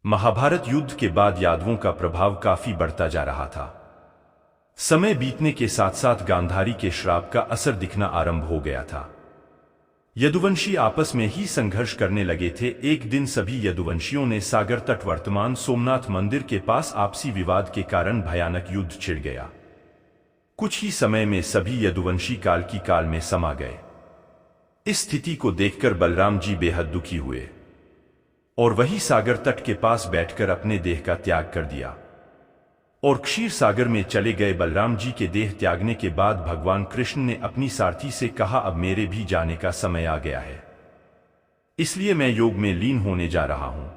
महाभारत युद्ध के बाद यादवों का प्रभाव काफी बढ़ता जा रहा था। समय बीतने के साथ साथ गांधारी के श्राप का असर दिखना आरंभ हो गया था। यदुवंशी आपस में ही संघर्ष करने लगे थे। एक दिन सभी यदुवंशियों ने सागर तट वर्तमान सोमनाथ मंदिर के पास आपसी विवाद के कारण भयानक युद्ध छिड़ गया। कुछ ही समय में सभी यदुवंशी काल की काल में समा गए। इस स्थिति को देखकर बलराम जी बेहद दुखी हुए और वही सागर तट के पास बैठकर अपने देह का त्याग कर दिया और क्षीर सागर में चले गए। बलराम जी के देह त्यागने के बाद भगवान कृष्ण ने अपनी सारथी से कहा, अब मेरे भी जाने का समय आ गया है, इसलिए मैं योग में लीन होने जा रहा हूं।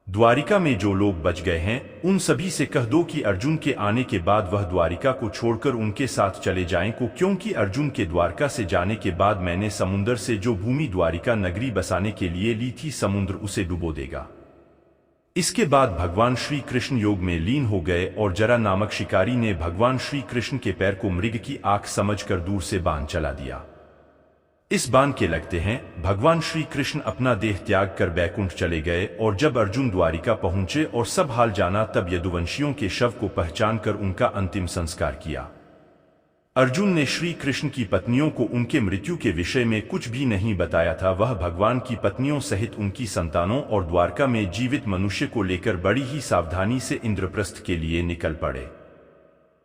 द्वारिका में जो लोग बच गए हैं उन सभी से कह दो कि अर्जुन के आने के बाद वह द्वारिका को छोड़कर उनके साथ चले जाएं को, क्योंकि अर्जुन के द्वारका से जाने के बाद मैंने समुद्र से जो भूमि द्वारिका नगरी बसाने के लिए ली थी, समुद्र उसे डुबो देगा। इसके बाद भगवान श्री कृष्ण योग में लीन हो गए और जरा नामक शिकारी ने भगवान श्री कृष्ण के पैर को मृग की आंख समझकर दूर से बाण चला दिया। इस बाण के लगते हैं भगवान श्री कृष्ण अपना देह त्याग कर बैकुंठ चले गए और जब अर्जुन द्वारिका पहुंचे और सब हाल जाना, तब यदुवंशियों के शव को पहचानकर उनका अंतिम संस्कार किया। अर्जुन ने श्री कृष्ण की पत्नियों को उनके मृत्यु के विषय में कुछ भी नहीं बताया था। वह भगवान की पत्नियों सहित उनकी संतानों और द्वारका में जीवित मनुष्य को लेकर बड़ी ही सावधानी से इंद्रप्रस्थ के लिए निकल पड़े।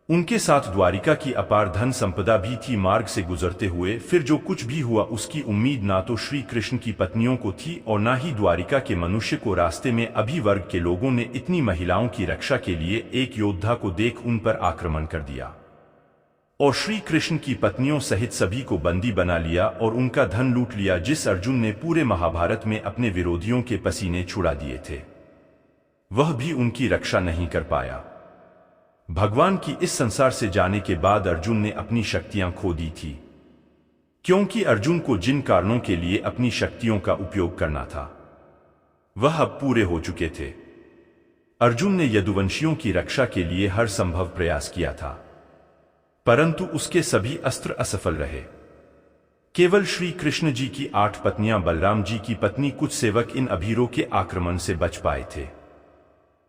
उनके साथ द्वारिका की अपार धन संपदा भी थी। मार्ग से गुजरते हुए फिर जो कुछ भी हुआ उसकी उम्मीद ना तो श्री कृष्ण की पत्नियों को थी और ना ही द्वारिका के मनुष्य को। रास्ते में अभी वर्ग के लोगों ने इतनी महिलाओं की रक्षा के लिए एक योद्धा को देख उन पर आक्रमण कर दिया और श्री कृष्ण की पत्नियों सहित सभी को बंदी बना लिया और उनका धन लूट लिया, जिस अर्जुन ने पूरे महाभारत में अपने विरोधियों के पसीने छुड़ा दिए थे, वह भी उनकी रक्षा नहीं कर पाया। भगवान की इस संसार से जाने के बाद अर्जुन ने अपनी शक्तियां खो दी थी, क्योंकि अर्जुन को जिन कारणों के लिए अपनी शक्तियों का उपयोग करना था वह अब पूरे हो चुके थे। अर्जुन ने यदुवंशियों की रक्षा के लिए हर संभव प्रयास किया था, परंतु उसके सभी अस्त्र असफल रहे। केवल श्री कृष्ण जी की 8 पत्नियां, बलराम जी की पत्नी, कुछ सेवक इन अभीरों के आक्रमण से बच पाए थे।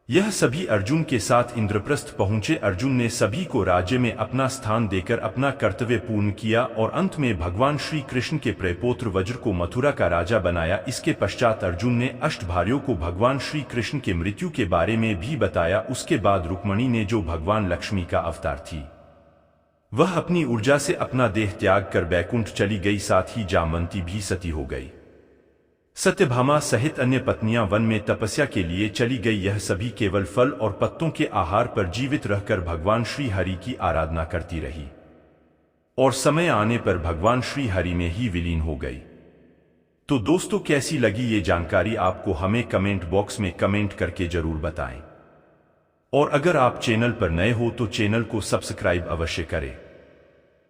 यह सभी अर्जुन के साथ इंद्रप्रस्थ पहुंचे। अर्जुन ने सभी को राज्य में अपना स्थान देकर अपना कर्तव्य पूर्ण किया और अंत में भगवान श्री कृष्ण के प्रेपोत्र वज्र को मथुरा का राजा बनाया। इसके पश्चात अर्जुन ने अष्टभार्यों को भगवान श्री कृष्ण के मृत्यु के बारे में भी बताया। उसके बाद रुक्मणी ने, जो भगवान लक्ष्मी का अवतार थी, वह अपनी ऊर्जा से अपना देह त्याग कर बैकुंठ चली गई। साथ ही जामवंती भी सती हो गई। सत्यभामा सहित अन्य पत्नियां वन में तपस्या के लिए चली गई। यह सभी केवल फल और पत्तों के आहार पर जीवित रहकर भगवान श्री हरि की आराधना करती रही और समय आने पर भगवान श्री हरि में ही विलीन हो गई। तो दोस्तों, कैसी लगी ये जानकारी आपको हमें कमेंट बॉक्स में कमेंट करके जरूर बताएं और अगर आप चैनल पर नए हो तो चैनल को सब्सक्राइब अवश्य करें।